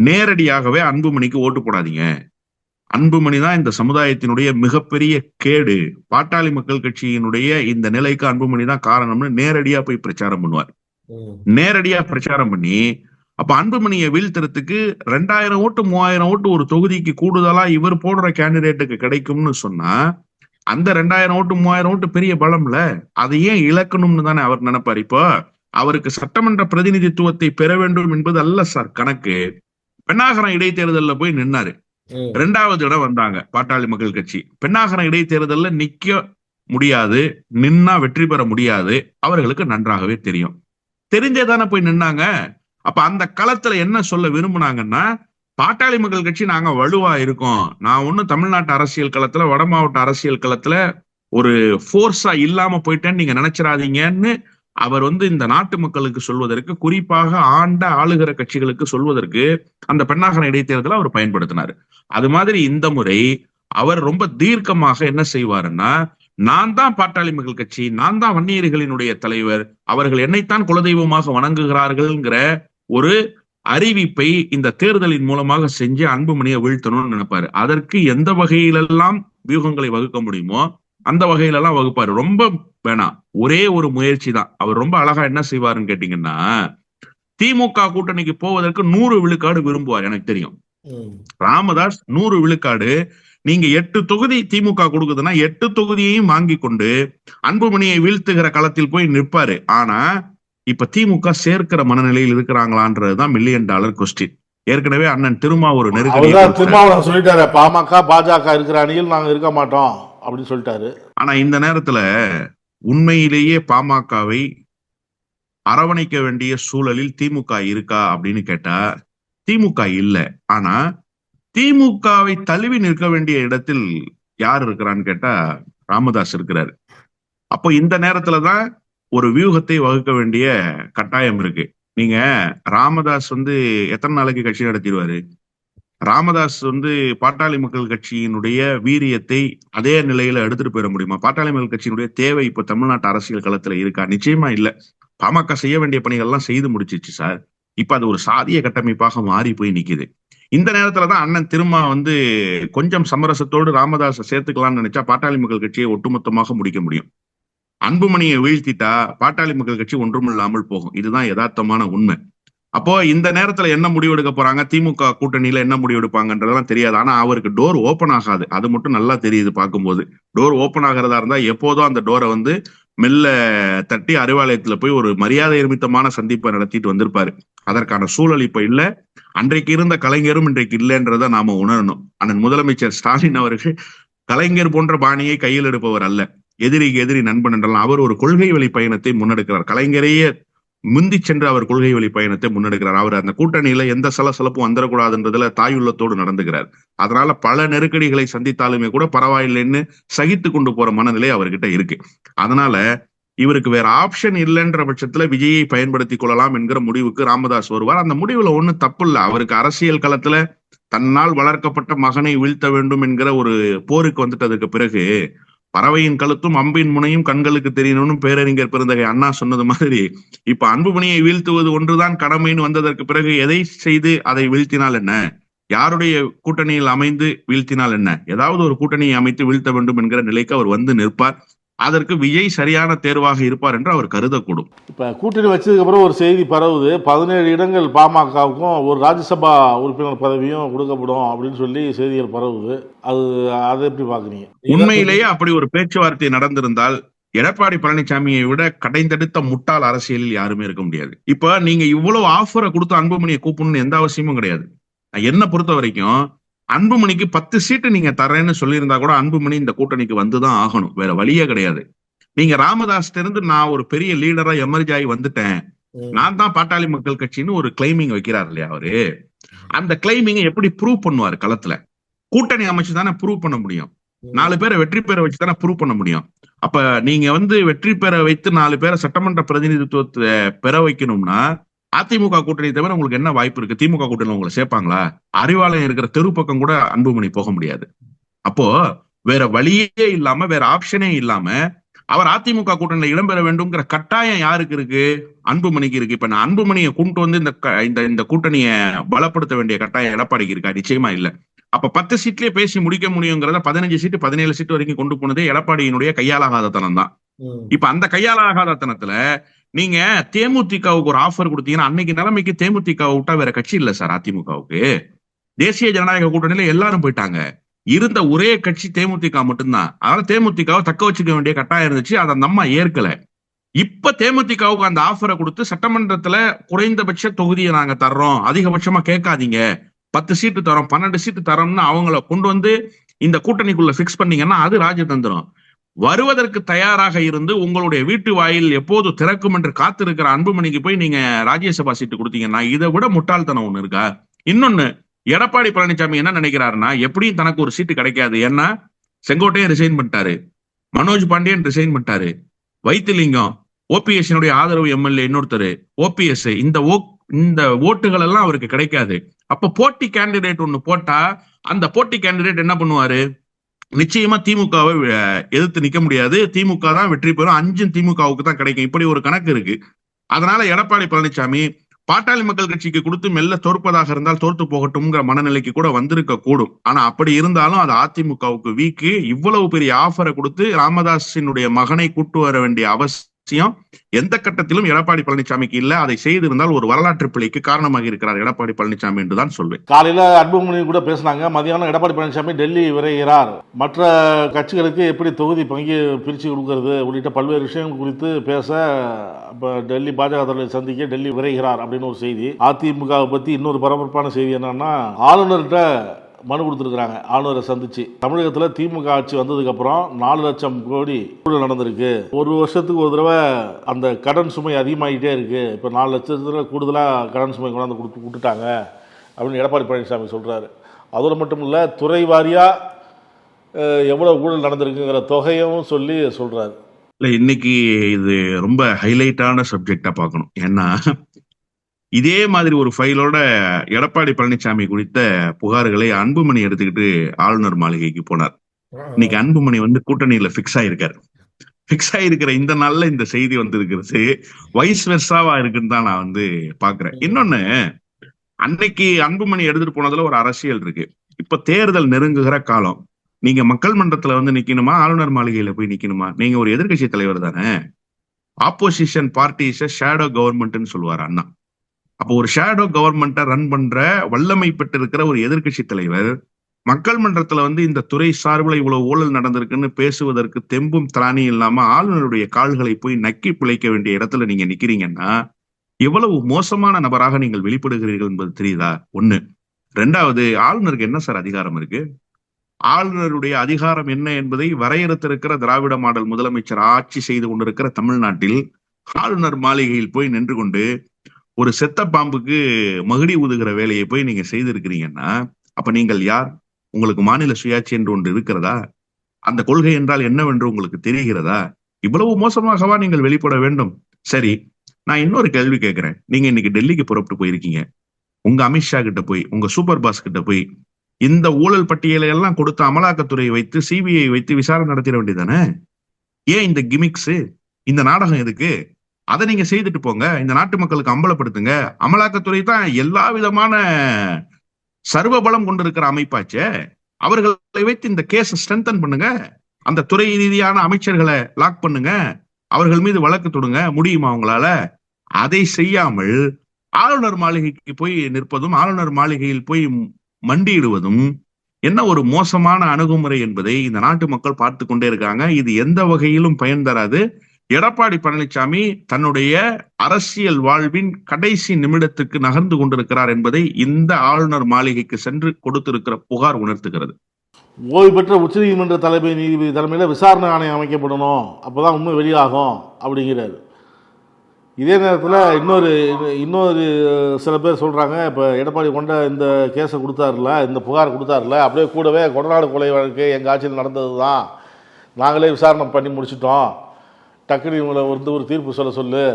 நேரடியாகவே அன்புமணிக்கு ஓட்டு போடாதீங்க, அன்புமணி தான் இந்த சமுதாயத்தினுடைய மிகப்பெரிய கேடு, பாட்டாளி மக்கள் கட்சியினுடைய இந்த நிலைக்கு அன்புமணி தான் காரணம்னு நேரடியா போய் பிரச்சாரம் பண்ணுவார். நேரடியா பிரச்சாரம் பண்ணி அப்ப அன்புமணியை வீழ்த்துறதுக்கு 2000 ஓட்டு 3000 ஓட்டு ஒரு தொகுதிக்கு கூடுதலா இவர் போடுற கேண்டிடேட்டுக்கு கிடைக்கும்னு சொன்னா அந்த 2000 ஓட்டு 3000 ஓட்டு பெரிய பலம்ல, அதை ஏன் இழக்கணும்னு தானே அவர் நினைப்பார். இப்போ அவருக்கு சட்டமன்ற பிரதிநிதித்துவத்தை பெற வேண்டும் என்பது அல்ல சார் கணக்கு. பெண்ணாகரம் இடைத்தேர்தலில் போய் நின்னாரு, 2வது இடம் வந்தாங்க பாட்டாளி மக்கள் கட்சி. பெண்ணாகரம் இடைத்தேர்தலில் நிக்க முடியாது, நின்னா வெற்றி பெற முடியாது, அவர்களுக்கு நன்றாகவே தெரியும். தெரிஞ்சேதானே போய் நின்னாங்க. அப்ப அந்த களத்துல என்ன சொல்ல விரும்புனாங்கன்னா, பாட்டாளி மக்கள் கட்சி நாங்க வலுவா இருக்கோம், நான் ஒன்னும் தமிழ்நாட்டு அரசியல் களத்துல வட மாவட்ட அரசியல் களத்துல ஒரு போர்ஸா இல்லாம போயிட்டேன்னு நீங்க நினைச்சிடாதீங்கன்னு அவர் இந்த நாட்டு மக்களுக்கு சொல்வதற்கு, குறிப்பாக ஆளுகிற கட்சிகளுக்கு சொல்வதற்கு அந்த பெண்ணாகரம் இடைத்தேர்தலை அவர் பயன்படுத்தினார். அது மாதிரி இந்த முறை அவர் ரொம்ப தீர்க்கமாக என்ன செய்வாருன்னா, நான் தான் பாட்டாளி மக்கள் கட்சி, நான் தான் வன்னியர்களினுடைய தலைவர், அவர்கள் என்னைத்தான் குலதெய்வமாக வணங்குகிறார்கள்ங்கிற ஒரு அறிவிப்பை இந்த தேர்தலின் மூலமாக செஞ்சு அன்புமணியை வீழ்த்தணும்னு நினைப்பாரு. அதற்கு எந்த வகையிலெல்லாம் வியூகங்களை வகுக்க முடியுமோ அந்த வகையிலெல்லாம் வகுப்பாரு. ரொம்ப வேணாம், ஒரே ஒரு முயற்சி தான். அவர் ரொம்ப அழகா என்ன செய்வாருன்னு கேட்டீங்கன்னா, திமுக கூட்டணிக்கு போவதற்கு 100 விழுக்காடு விரும்புவார். எனக்கு தெரியும் ராமதாஸ் 100 விழுக்காடு. நீங்க 8 தொகுதி திமுக கொடுக்குதுன்னா 8 தொகுதியையும் வாங்கி கொண்டு அன்புமணியை வீழ்த்துகிற களத்தில் போய் நிற்பாரு. ஆனா இப்ப திமுக சேர்க்கிற மனநிலையில் இருக்கிறாங்களான்றதுதான் $1 மில்லியன் கொஸ்டின். ஏற்கனவே அண்ணன் திருமா ஒரு நெருக்கடி சொல்லிட்டாரு, பாமக பாஜக இருக்கிற அணியில் நாங்க இருக்க மாட்டோம் அப்படின்னு சொல்லிட்டாரு. ஆனா இந்த நேரத்துல உண்மையிலேயே பாமகவை அரவணைக்க வேண்டிய சூழலில் திமுக இருக்கா அப்படின்னு கேட்டா திமுக இல்ல. ஆனா திமுகவை தழுவி நிற்க வேண்டிய இடத்தில் யார் இருக்கிறான்னு கேட்டா ராமதாஸ் இருக்கிறாரு. அப்போ இந்த நேரத்துலதான் ஒரு வியூகத்தை வகுக்க வேண்டிய கட்டாயம் இருக்கு. நீங்க ராமதாஸ் எத்தனை நாளைக்கு கட்சி நடத்திடுவாரு? ராமதாஸ் பாட்டாளி மக்கள் கட்சியினுடைய வீரியத்தை அதே நிலையில எடுத்துட்டு போயிட முடியுமா? பாட்டாளி மக்கள் கட்சியினுடைய தேவை இப்ப தமிழ்நாட்டு அரசியல் களத்துல இருக்கா? நிச்சயமா இல்ல. பாமக செய்ய வேண்டிய பணிகள் எல்லாம் செய்து முடிச்சிச்சு சார். இப்ப அது ஒரு சாதிய கட்டமைப்பாக மாறி போய் நிக்குது. இந்த நேரத்துலதான் அண்ணன் திருமா கொஞ்சம் சமரசத்தோடு ராமதாஸை சேர்த்துக்கலாம்னு நினைச்சா பாட்டாளி மக்கள் கட்சியை ஒட்டுமொத்தமாக முடிக்க முடியும். அன்புமணியை வீழ்த்திட்டா பாட்டாளி மக்கள் கட்சி ஒன்றும் இல்லாமல் போகும். இதுதான் யதார்த்தமான உண்மை. அப்போ இந்த நேரத்துல என்ன முடிவெடுக்க போறாங்க, திமுக கூட்டணியில என்ன முடிவெடுப்பாங்கன்றதெல்லாம் தெரியாது. ஆனா அவருக்கு டோர் ஓபன் ஆகாது, அது மட்டும் நல்லா தெரியுது பார்க்கும்போது. டோர் ஓபன் ஆகிறதா இருந்தா எப்போதும் அந்த டோரை மெல்ல தட்டி அறிவாலயத்துல போய் ஒரு மரியாதை நிமித்தமான சந்திப்பை நடத்திட்டு வந்திருப்பாரு. அதற்கான சூழல் இப்ப இல்ல. அன்றைக்கு இருந்த கலைஞரும் இன்றைக்கு இல்லைன்றதை நாம உணரணும். அண்ணன் முதலமைச்சர் ஸ்டாலின் அவர்கள் கலைஞர் போன்ற பாணியை கையில் எடுப்பவர் அல்ல. எதிரிக்கு எதிரி நண்பன் என்றெல்லாம் அவர் ஒரு கொள்கை வழி பயணத்தை முன்னெடுக்கிறார். கலைஞரையே முந்தி சென்று அவர் கொள்கை வழி பயணத்தை முன்னெடுக்கிறார். அவர் அந்த கூட்டணியில எந்த சலசலப்பும் வந்துடக்கூடாதுன்றதுல தாயுள்ளத்தோடு நடந்துகிறார். அதனால பல நெருக்கடிகளை சந்தித்தாலுமே கூட பரவாயில்லைன்னு சகித்து கொண்டு போற மனநிலை அவர்கிட்ட இருக்கு. அதனால இவருக்கு வேற ஆப்ஷன் இல்லைன்ற பட்சத்துல விஜயை பயன்படுத்தி கொள்ளலாம் என்கிற முடிவுக்கு ராமதாஸ் வருவார். அந்த முடிவுல ஒண்ணும் தப்பு இல்லை. அவருக்கு அரசியல் களத்துல தன்னால் வளர்க்கப்பட்ட மகனை வீழ்த்த வேண்டும் என்கிற ஒரு போருக்கு வந்துட்டதுக்கு பிறகு பறவையின் கழுத்தும் அம்பின் முனையும் கண்களுக்கு தெரியணும்னு பேரறிஞர் பெருந்தகை அண்ணா சொன்னது மாதிரி இப்ப அன்புமணியை வீழ்த்துவது ஒன்றுதான் கடமைன்னு வந்ததற்கு பிறகு எதை செய்து அதை வீழ்த்தினால் என்ன, யாருடைய கூட்டணியில் அமைந்து வீழ்த்தினால் என்ன, ஏதாவது ஒரு கூட்டணியை அமைத்து வீழ்த்த வேண்டும் என்கிற நிலைக்கு அவர் நிற்பார். அதற்கு விஜய் சரியான தேர்வாக இருப்பார் என்று அவர் கருதக்கூடும். இப்ப கூட்டணி வச்சதுக்கு அப்புறம் ஒரு செய்தி பரவுது, 17 இடங்கள் பாமகவுக்கும் ஒரு ராஜ்யசபா உறுப்பினர் பதவியும் கொடுக்கப்படும் அப்படின்னு சொல்லி செய்திகள் பரவுது. அதை எப்படி பாக்குறீங்க? உண்மையிலேயே அப்படி ஒரு பேச்சுவார்த்தை நடந்திருந்தால் எடப்பாடி பழனிசாமியை விட கடைந்தெடுத்த முட்டாள் அரசியலில் யாருமே இருக்க முடியாது. இப்ப நீங்க இவ்வளவு ஆஃபரை கொடுத்து அன்புமணியை கூப்பிடணும்னு எந்த அவசியமும் கிடையாது. என்ன பொறுத்த வரைக்கும் அன்புமணிக்கு 10 சீட்டு நீங்க தரேன்னு சொல்லியிருந்தா கூட அன்புமணி இந்த கூட்டணிக்கு வந்துதான் ஆகணும், வேற வழியே கிடையாது. நீங்க ராமதாஸ் இருந்து நான் ஒரு பெரிய லீடரா எமர்ஜ் ஆகி வந்துட்டேன், நான் தான் பாட்டாளி மக்கள் கட்சின்னு ஒரு கிளைமிங் வைக்கிறார் இல்லையா அவரு. அந்த கிளைமிங்கை எப்படி ப்ரூவ் பண்ணுவாரு களத்துல? கூட்டணி அமைச்சு தானே ப்ரூவ் பண்ண முடியும். 4 பேரை வெற்றி பெற வச்சு தானே ப்ரூவ் பண்ண முடியும். அப்ப நீங்க வெற்றி பெற வைத்து 4 பேரை சட்டமன்ற பிரதிநிதித்துவத்தை பெற வைக்கணும்னா அதிமுக கூட்டணி தவிர உங்களுக்கு என்ன வாய்ப்பு இருக்கு? திமுக கூட்டணி உங்களை சேர்ப்பாங்களா? அறிவாலயம் இருக்கிற தெரு பக்கம் கூட அன்புமணி போக முடியாது. அப்போ வேற வழியே இல்லாம வேற ஆப்ஷனே இல்லாம அவர் அதிமுக கூட்டணியில இடம்பெற வேண்டும்ங்கிற கட்டாயம் யாருக்கு இருக்கு? அன்புமணிக்கு இருக்கு. இப்ப நான் அன்புமணியை கொண்டு இந்த கூட்டணியை பலப்படுத்த வேண்டிய கட்டாயம் எடப்பாடிக்கு இருக்கா? நிச்சயமா இல்ல. அப்ப 10 சீட்லயே பேசி முடிக்க முடியுங்கிறத 15 சீட்டு 17 சீட்டு வரைக்கும் கொண்டு போனதே எடப்பாடியினுடைய கையாலாகாத தனம் தான். இப்ப அந்த கையாலாகாத தனத்துல நீங்க தேமுதிகவுக்கு ஒரு ஆஃபர் கொடுத்தீங்கன்னா அன்னைக்கு நிலைமைக்கு தேமுதிக விட்டா வேற கட்சி இல்ல சார். அதிமுகவுக்கு தேசிய ஜனநாயக கூட்டணியில எல்லாரும் போயிட்டாங்க, இருந்த ஒரே கட்சி தேமுதிக மட்டும்தான். அதனால தேமுதிகவை தக்க வச்சுக்க வேண்டிய கட்டாயம் இருந்துச்சு, அதை அந்த அம்மா ஏற்கல. இப்ப தேமுதிகவுக்கு அந்த ஆஃபரை கொடுத்து சட்டமன்றத்துல குறைந்தபட்ச தொகுதியை நாங்க தர்றோம், அதிகபட்சமா கேட்காதீங்க, 10 சீட்டு தரோம் 12 சீட்டு தரோம்னு அவங்கள கொண்டு இந்த கூட்டணிக்குள்ள பிக்ஸ் பண்ணீங்கன்னா அது ராஜதந்திரம். வருவதற்கு தயாராக இருந்து உங்களுடைய வீட்டு வாயில் எப்போது திறக்கும் என்று காத்திருக்கிற அன்புமணிக்கு போய் நீங்க ராஜ்யசபா சீட்டு கொடுத்தீங்கன்னா இதை விட முட்டாள்தனம் ஒண்ணு இருக்கா? இன்னொன்னு, எடப்பாடி பழனிசாமி என்ன நினைக்கிறாருன்னா எப்படியும் தனக்கு ஒரு சீட்டு கிடைக்காது. ஏன்னா செங்கோட்டையன் ரிசைன் பண்ணிட்டாரு, மனோஜ் பாண்டியன் ரிசைன் பண்ணிட்டாரு, வைத்திலிங்கம் ஓபிஎஸ் ஆதரவு எம்எல்ஏ இன்னொருத்தர் ஓபிஎஸ், இந்த ஓட்டுகள் எல்லாம் அவருக்கு கிடைக்காது. அப்ப போட்டி கேண்டிடேட் ஒண்ணு போட்டா அந்த போட்டி கேண்டிடேட் என்ன பண்ணுவாரு? நிச்சயமா திமுகவை எதிர்த்து நிக்க முடியாது, திமுக தான் வெற்றி பெறும், 5 திமுகவுக்கு தான் கிடைக்கும். இப்படி ஒரு கணக்கு இருக்கு. அதனால எடப்பாடி பழனிசாமி பாட்டாளி மக்கள் கட்சிக்கு கொடுத்து மெல்ல தோற்பதாக இருந்தால் தோற்று போகட்டும்ங்கிற மனநிலைக்கு கூட வந்திருக்க கூடும். ஆனா அப்படி இருந்தாலும் அது அதிமுகவுக்கு வீக்கு. இவ்வளவு பெரிய ஆஃபரை கொடுத்து ராமதாஸினுடைய மகனை கூட்டு வர வேண்டிய அவசியம் எந்த கட்டத்திலும் எடப்பாடி பழனிசாமிக்கு இல்ல. அதை செய்திருந்தால் ஒரு வரலாற்று பிழைக்கு காரணமாக இருக்கிறார் எடப்பாடி பழனிசாமி என்றுதான் சொல்வேன். காலையில அன்புமணி கூட பேசினாங்க, மதியானம் எடப்பாடி பழனிசாமி டெல்லி விரைகிறார், மற்ற கட்சிகளுக்கு எப்படி தொகுதி பங்கி பிரிச்சு கொடுக்கறது உள்ளிட்ட பல்வேறு விஷயங்கள் குறித்து பேச டெல்லி பாஜக தலைவரை சந்திக்க டெல்லி விரைகிறார் அப்படின்னு ஒரு செய்தி. அதிமுகவை பத்தி இன்னொரு பரபரப்பான செய்தி என்னன்னா, ஆளுநர்கிட்ட மனு கொடுத்துருக்காங்க. ஆளுநரை சந்திச்சு தமிழகத்தில் திமுக ஆட்சி வந்ததுக்கு அப்புறம் 4 லட்சம் கோடி ஊழல் நடந்திருக்கு, ஒரு வருஷத்துக்கு ஒரு தடவை அந்த கடன் சுமை அதிகமாகிட்டே இருக்கு, இப்போ 4 லட்சத்துல கூடுதலாக கடன் சுமை கொண்டாந்து கொடுத்துட்டாங்க அப்படின்னு எடப்பாடி பழனிசாமி சொல்றாரு. அதோடு மட்டும் இல்லை, துறை வாரியா எவ்வளவு ஊழல் நடந்திருக்குங்கிற தொகையும் சொல்லி சொல்றாரு. இல்ல, இன்னைக்கு இது ரொம்ப ஹைலைட்டான சப்ஜெக்டா பார்க்கணும். ஏன்னா இதே மாதிரி ஒரு ஃபைலோட எடப்பாடி பழனிசாமி குறித்த புகார்களை அன்புமணி எடுத்துக்கிட்டு ஆளுநர் மாளிகைக்கு போனார். இன்னைக்கு அன்புமணி கூட்டணியில பிக்ஸ் ஆயிருக்காரு. பிக்ஸ் ஆயிருக்கிற இந்த நாள்ல இந்த செய்தி வந்திருக்கிறது வைஸ் வெர்சாவா இருக்குன்னு தான் நான் பாக்குறேன். இன்னொன்னு, அன்னைக்கு அன்புமணி எடுத்துட்டு போனதுல ஒரு அரசியல் இருக்கு. இப்ப தேர்தல் நெருங்குகிற காலம். நீங்க மக்கள் மன்றத்துல நிக்கணுமா, ஆளுநர் மாளிகையில போய் நிக்கணுமா? நீங்க ஒரு எதிர்கட்சி தலைவர் தானே. ஆப்போசிஷன் பார்ட்டி இஸ் ஷேடோ கவர்மெண்ட்னு சொல்லுவார் அண்ணா. அப்போ ஒரு ஷேடோ கவர்மெண்ட்டை ரன் பண்ற வல்லமை பெற்றிருக்கிற ஒரு எதிர்கட்சி தலைவர் மக்கள் மன்றத்துல இந்த துறை சார்பில் இவ்வளவு ஊழல் நடந்திருக்குன்னு பேசுவதற்கு தெம்பும் திராணி இல்லாம ஆளுநருடைய கால்களை போய் நக்கி பிழைக்க வேண்டிய இடத்துல நீங்க நிக்கிறீங்கன்னா எவ்வளவு மோசமான நபராக நீங்கள் வெளிப்படுகிறீர்கள் என்பது தெரியுதா? ஒண்ணு. ரெண்டாவது, ஆளுநருக்கு என்ன சார் அதிகாரம் இருக்கு? ஆளுநருடைய அதிகாரம் என்ன என்பதை வரையறுத்திருக்கிற திராவிட மாடல் முதலமைச்சர் ஆட்சி செய்து கொண்டிருக்கிற தமிழ்நாட்டில் ஆளுநர் மாளிகையில் போய் நின்று கொண்டு ஒரு செத்த பாம்புக்கு மகுடி ஊதுகிற வேலையை போய் நீங்க செய்திருக்கிறீங்கன்னா அப்ப நீங்கள் யார்? உங்களுக்கு மாநில சுயாட்சி என்று ஒன்று இருக்கிறதா? அந்த கொள்கை என்றால் என்னவென்று உங்களுக்கு தெரிகிறதா? இவ்வளவு மோசமாகவா நீங்கள் வெளிப்பட வேண்டும்? சரி, நான் இன்னொரு கேள்வி கேட்கிறேன். நீங்க இன்னைக்கு டெல்லிக்கு புறப்பட்டு போயிருக்கீங்க. உங்க அமித்ஷா கிட்ட போய், உங்க சூப்பர் பாஸ் கிட்ட போய் இந்த ஊழல் பட்டியலை எல்லாம் கொடுத்து அமலாக்கத்துறையை வைத்து சிபிஐ வைத்து விசாரணை நடத்திட வேண்டியதானே? ஏன் இந்த கிமிக்ஸ், இந்த நாடகம் எதுக்கு? அதை நீங்க செய்துட்டு போங்க. இந்த நாட்டு மக்களுக்கு அம்பலப்படுத்துங்க. அமலாக்கத்துறை தான் எல்லா விதமான சர்வ பலம் கொண்டிருக்கிற அமைப்பாச்சே. அவர்களை வைத்து இந்த கேஸ் ஸ்ட்ரென்தன் பண்ணுங்க. அந்த துறை ரீதியான அமைச்சர்களை லாக் பண்ணுங்க. அவர்கள் மீது வழக்கு தொடுங்க. முடியுமா அவங்களால? அதை செய்யாமல் ஆளுநர் மாளிகைக்கு போய் நிற்பதும் ஆளுநர் மாளிகையில் போய் மண்டியிடுவதும் என்ன ஒரு மோசமான அணுகுமுறை என்பதை இந்த நாட்டு மக்கள் பார்த்து கொண்டே இருக்காங்க. இது எந்த வகையிலும் பயன் தராது. எடப்பாடி பழனிசாமி தன்னுடைய அரசியல் வாழ்வின் கடைசி நிமிடத்துக்கு நகர்ந்து கொண்டிருக்கிறார் என்பதை இந்த ஆளுநர் மாளிகைக்கு சென்று கொடுத்திருக்கிற புகார் உணர்த்துகிறது. ஓய்வு பெற்ற உச்சநீதிமன்ற நீதிபதி தலைமையில விசாரணை ஆணையம் அமைக்கப்படணும், அப்பதான் உண்மை வெளியாகும் அப்படிங்கிறாரு. இதே நேரத்தில் இன்னொரு சில பேர் சொல்றாங்க, இப்போ எடப்பாடி கொண்ட இந்த கேஸை கொடுத்தாருல, இந்த புகார் கொடுத்தாருல, அப்படியே கூடவே கொடநாடு கொலை வழக்கு எங்கள் ஆட்சியில் நடந்தது தான், நாங்களே விசாரணை பண்ணி முடிச்சிட்டோம், டக்குனு இவங்களை ஒரு தீர்ப்பு சொல்லு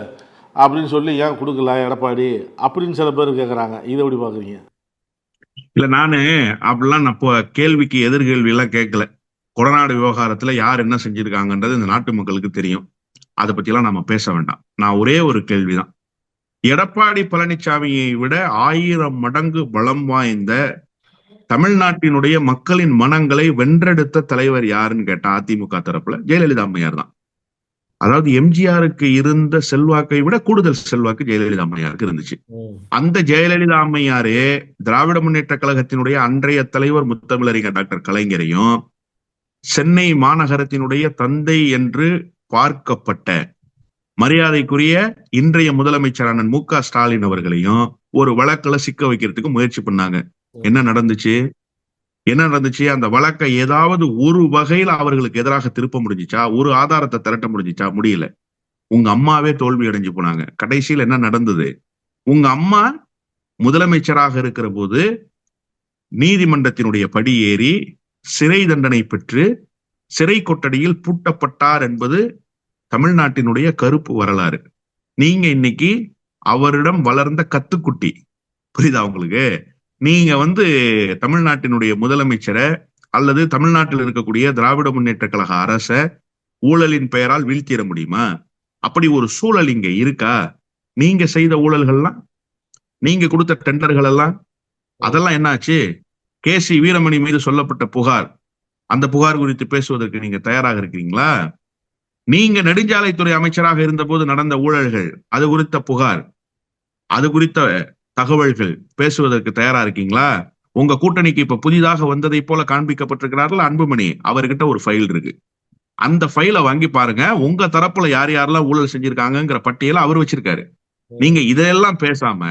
அப்படின்னு சொல்லி ஏன் கொடுக்கல எடப்பாடி அப்படின்னு சில பேர் கேட்குறாங்க. இதை எப்படி பார்க்குறீங்க? இல்லை, நான் அப்படிலாம் கேள்விக்கு எதிர்கேள்வி எல்லாம் கேட்கல. கொடநாடு விவகாரத்தில் யார் என்ன செஞ்சிருக்காங்கன்றது இந்த நாட்டு மக்களுக்கு தெரியும். அதை பற்றிலாம் நம்ம பேச வேண்டாம். நான் ஒரே ஒரு கேள்விதான். எடப்பாடி பழனிசாமியை விட 1000 மடங்கு பலம் வாய்ந்த தமிழ்நாட்டினுடைய மக்களின் மனங்களை வென்றெடுத்த தலைவர் யாருன்னு கேட்டா அதிமுக தரப்புல ஜெயலலிதா அம்மையார் தான். அதாவது எம்ஜிஆருக்கு இருந்த செல்வாக்கை விட கூடுதல் செல்வாக்கு ஜெயலலிதா அம்மையாருக்கு இருந்துச்சு. அந்த ஜெயலலிதா அம்மையாரே திராவிட முன்னேற்ற கழகத்தினுடைய அன்றைய தலைவர் முத்தமிழறிஞர் டாக்டர் கலைஞரையும் சென்னை மாநகரத்தினுடைய தந்தை என்று பார்க்கப்பட்ட மரியாதைக்குரிய இன்றைய முதலமைச்சர் அண்ணன் மு.க. ஸ்டாலின் அவர்களையும் ஒரு வழக்குல சிக்க வைக்கிறதுக்கு முயற்சி பண்ணாங்க. என்ன நடந்துச்சு? அந்த வழக்கை ஏதாவது ஒரு வகையில அவர்களுக்கு எதிராக திருப்ப முடிஞ்சிச்சா? ஒரு ஆதாரத்தை திரட்ட முடிஞ்சிச்சா? முடியல. உங்க அம்மாவே தோல்வி அடைஞ்சு போனாங்க. கடைசியில் என்ன நடந்தது? உங்க அம்மா முதலமைச்சராக இருக்கிற போது நீதிமன்றத்தினுடைய படி ஏறி சிறை தண்டனை பெற்று சிறை கொட்டடியில் பூட்டப்பட்டார் என்பது தமிழ்நாட்டினுடைய கருப்பு வரலாறு. நீங்க இன்னைக்கு அவரிடம் வளர்ந்த கத்துக்குட்டி. புரியுதா உங்களுக்கு? நீங்க தமிழ்நாட்டினுடைய முதலமைச்சரை அல்லது தமிழ்நாட்டில் இருக்கக்கூடிய திராவிட முன்னேற்ற கழக அரசை ஊழலின் பெயரால் வீழ்த்திட முடியுமா? அப்படி ஒரு சூழல் இங்க இருக்கா? நீங்க செய்த ஊழல்கள்லாம் நீங்க கொடுத்த டெண்டர்கள் எல்லாம் அதெல்லாம் என்னாச்சு? KC வீரமணி மீது சொல்லப்பட்ட புகார், அந்த புகார் குறித்து பேசுவதற்கு நீங்க தயாராக இருக்கிறீங்களா? நீங்க நெடுஞ்சாலைத்துறை அமைச்சராக இருந்த போது நடந்த ஊழல்கள், அது குறித்த புகார், அது குறித்த தகவல்கள் பேசுவதற்கு தயாரா இருக்கீங்களா? உங்க கூட்டணிக்கு இப்ப புதிதாக வந்ததை போல காண்பிக்கப்பட்டிருக்கிறார்கள் அன்புமணி, அவர்கிட்ட ஒரு ஃபைல் இருக்கு. அந்த ஃபைலை வாங்கி பாருங்க. உங்க தரப்புல யார் யாரெல்லாம் ஊழல் செஞ்சிருக்காங்கிற பட்டியலை அவர் வச்சிருக்காரு. நீங்க இதெல்லாம் பேசாம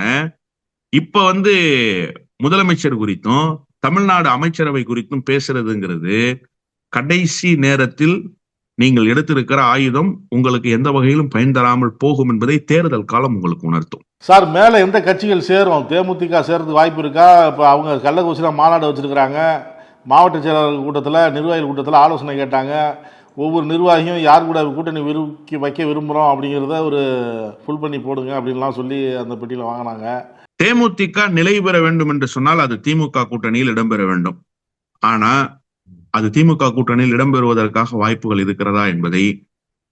இப்ப முதலமைச்சர் குறித்தும் தமிழ்நாடு அமைச்சரவை குறித்தும் பேசுறதுங்கிறது கடைசி நேரத்தில் நீங்கள் எடுத்திருக்கிற ஆயுதம் உங்களுக்கு எந்த வகையிலும் பயன் தராமல் போகும் என்பதை தேர்தல் காலம் உங்களுக்கு உணர்த்தும். சார், மேலே எந்த கட்சிகள் சேரும்? தேமுதிக சேர்றதுக்கு வாய்ப்பு இருக்கா? இப்போ அவங்க கள்ளக்குறிச்சியில் மாநாடு வச்சுருக்கிறாங்க. மாவட்ட செயலாளர் கூட்டத்தில், நிர்வாகிகள் கூட்டத்தில் ஆலோசனை கேட்டாங்க. ஒவ்வொரு நிர்வாகியும் யார் கூட கூட்டணி வைக்க விரும்புகிறோம் அப்படிங்கிறத ஒரு ஃபுல் பண்ணி போடுங்க அப்படின்லாம் சொல்லி அந்த பெட்டியில் வாங்கினாங்க. தேமுதிக நிலை பெற வேண்டும் என்று சொன்னால் அது திமுக கூட்டணியில் இடம்பெற வேண்டும். ஆனா அது திமுக கூட்டணியில் இடம்பெறுவதற்காக வாய்ப்புகள் இருக்கிறதா என்பதை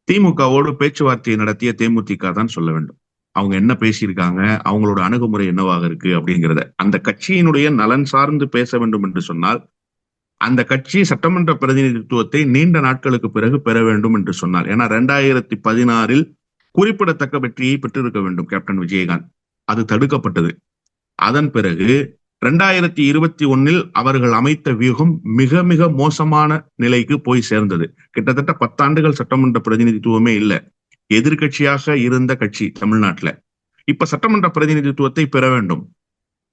திமுகவோடு பேச்சுவார்த்தையை நடத்திய தேமுதிக தான் சொல்ல வேண்டும். அவங்க என்ன பேசியிருக்காங்க, அவங்களோட அணுகுமுறை என்னவாக இருக்கு அப்படிங்கிறத. அந்த கட்சியினுடைய நலன் சார்ந்து பேச வேண்டும் என்று சொன்னால், அந்த கட்சி சட்டமன்ற பிரதிநிதித்துவத்தை நீண்ட நாட்களுக்கு பிறகு பெற வேண்டும் என்று சொன்னால், ஏன்னா 2016 குறிப்பிடத்தக்க வெற்றியை பெற்றிருக்க வேண்டும் கேப்டன் விஜயகாந்த். அது தடுக்கப்பட்டது. அதன் பிறகு 2021 அவர்கள் அமைத்த வியூகம் மிக மிக மோசமான நிலைக்கு போய் சேர்ந்தது. கிட்டத்தட்ட 10 ஆண்டுகள் சட்டமன்ற பிரதிநிதித்துவமே இல்லை. எதிர்கட்சியாக இருந்த கட்சி தமிழ்நாட்டுல இப்ப சட்டமன்ற பிரதிநிதித்துவத்தை பெற வேண்டும்.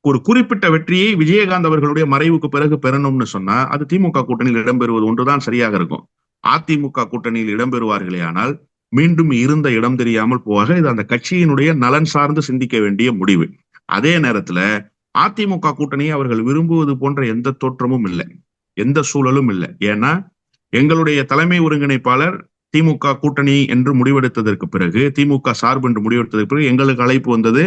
ஒரு குறிப்பிட்ட வெற்றியை விஜயகாந்த் அவர்களுடைய மறைவுக்கு பிறகு பெறணும்னு சொன்னா அது திமுக கூட்டணியில் இடம்பெறுவது ஒன்றுதான் சரியாக இருக்கும். அதிமுக கூட்டணியில் இடம்பெறுவார்களே ஆனால் மீண்டும் இருந்த இடம் தெரியாமல் போவாக. இது அந்த கட்சியினுடைய நலன் சார்ந்து சிந்திக்க வேண்டிய முடிவு. அதே நேரத்துல அதிமுக கூட்டணியை அவர்கள் விரும்புவது போன்ற எந்த தோற்றமும் இல்லை, எந்த சூழலும் இல்லை. ஏன்னா எங்களுடைய தலைமை ஒருங்கிணைப்பாளர் திமுக கூட்டணி என்று முடிவெடுத்ததற்கு பிறகு, திமுக சார்பு என்று முடிவெடுத்ததற்கு பிறகு எங்களுக்கு அழைப்பு வந்தது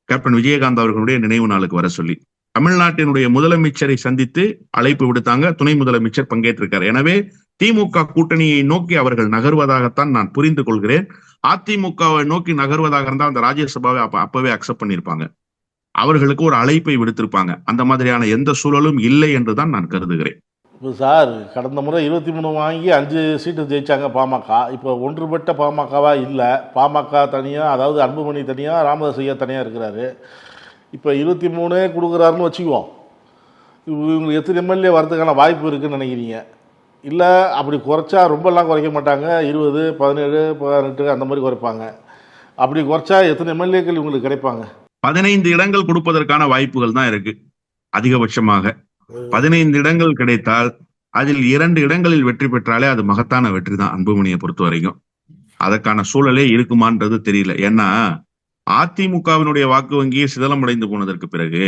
கேப்டன் விஜயகாந்த் அவர்களுடைய நினைவு நாளுக்கு வர சொல்லி. தமிழ்நாட்டினுடைய முதலமைச்சரை சந்தித்து அழைப்பு விடுத்தாங்க. துணை முதலமைச்சர் பங்கேற்றிருக்கார். எனவே திமுக கூட்டணியை நோக்கி அவர்கள் நகர்வதாகத்தான் நான் புரிந்து கொள்கிறேன். அதிமுகவை நோக்கி நகர்வதாக இருந்தால் அந்த ராஜ்யசபாவை அப்பவே அக்செப்ட் பண்ணியிருப்பாங்க. அவர்களுக்கு ஒரு அழைப்பை விடுத்திருப்பாங்க. அந்த மாதிரியான எந்த சூழலும் இல்லை என்றுதான் நான் கருதுகிறேன். இப்போ சார், கடந்த முறை 23 வாங்கி 5 சீட்டு ஜெயிச்சாங்க பாமக. இப்போ ஒன்றுபட்ட பாமகவா இல்லை. பாமக தனியாக, அதாவது அன்புமணி தனியாக, ராமதாஸ் ஐயா தனியாக இருக்கிறாரு. இப்போ 23 கொடுக்குறாருன்னு வச்சுக்குவோம். இவங்களுக்கு எத்தனை எம்எல்ஏ வரதுக்கான வாய்ப்பு இருக்குன்னு நினைக்கிறீங்க? இல்லை அப்படி குறைச்சா ரொம்பலாம் குறைக்க மாட்டாங்க, 20, 17, 18 அந்த மாதிரி குறைப்பாங்க. அப்படி குறைச்சா எத்தனை எம்எல்ஏக்கள் இவங்களுக்கு கிடைப்பாங்க? 15 இடங்கள் கொடுப்பதற்கான வாய்ப்புகள் தான் இருக்கு அதிகபட்சமாக. 15 இடங்கள் கிடைத்தால் அதில் 2 இடங்களில் வெற்றி பெற்றாலே அது மகத்தான வெற்றி தான் அன்புமணியை பொறுத்த வரைக்கும். அதற்கான சூழலே இருக்குமான்றது தெரியல. ஏன்னா அதிமுகவினுடைய வாக்கு வங்கியை சிதலமடைந்து போனதற்கு பிறகு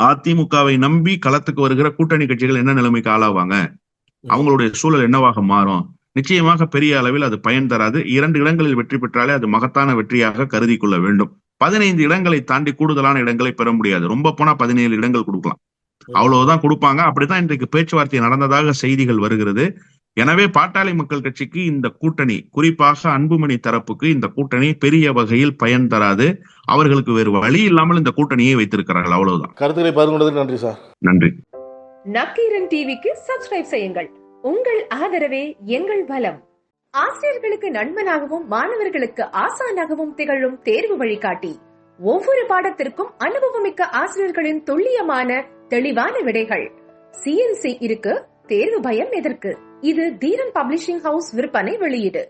அதிமுகவை நம்பி களத்துக்கு வருகிற கூட்டணி கட்சிகள் என்ன நிலைமைக்கு ஆளாவாங்க, அவங்களுடைய சூழல் என்னவாக மாறும்? நிச்சயமாக பெரிய அளவில் அது பயன் தராது. 2 இடங்களில் வெற்றி பெற்றாலே அது மகத்தான வெற்றியாக கருதி கொள்ள வேண்டும். 15 இடங்களை தாண்டி கூடுதலான இடங்களை பெற முடியாது. ரொம்ப போனா 17 இடங்கள் கொடுக்கலாம், அவ்வளவுதான் கொடுப்பாங்க. அப்படிதான் இன்றைக்கு பேச்சுவார்த்தை நடந்ததாக செய்திகள் வருகிறது. எனவே பாட்டாளி மக்கள் கட்சிக்கு இந்த கூட்டணி, குறிப்பாக அன்புமணி தரப்புக்கு இந்த கூட்டணி பெரிய வகையில் பயன் தராது. அவர்களுக்கு வேறு வழி இல்லாமல் இந்த கூட்டணியை வைத்திருக்கிறார்கள், அவ்வளவுதான். கருத்துக்களை பகிர்ந்ததுக்கு நன்றி சார். நன்றி. நக்கீரன் டிவிக்கு சப்ஸ்கிரைப் செய்யுங்கள். உங்கள் ஆதரவே எங்கள் பலம். ஆசிரியர்களுக்கு நண்பனாகவும் மாணவர்களுக்கு ஆசானாகவும் திகழும் தேர்வு வழிகாட்டி. ஒவ்வொரு பாடத்திற்கும் அனுபவமிக்க ஆசிரியர்களின் துல்லியமான தெளிவான விடைகள். CNC இருக்கு, தேர்வு பயம் எதற்கு? இது தீரன் பப்ளிஷிங் ஹவுஸ் விற்பனை வெளியீடு.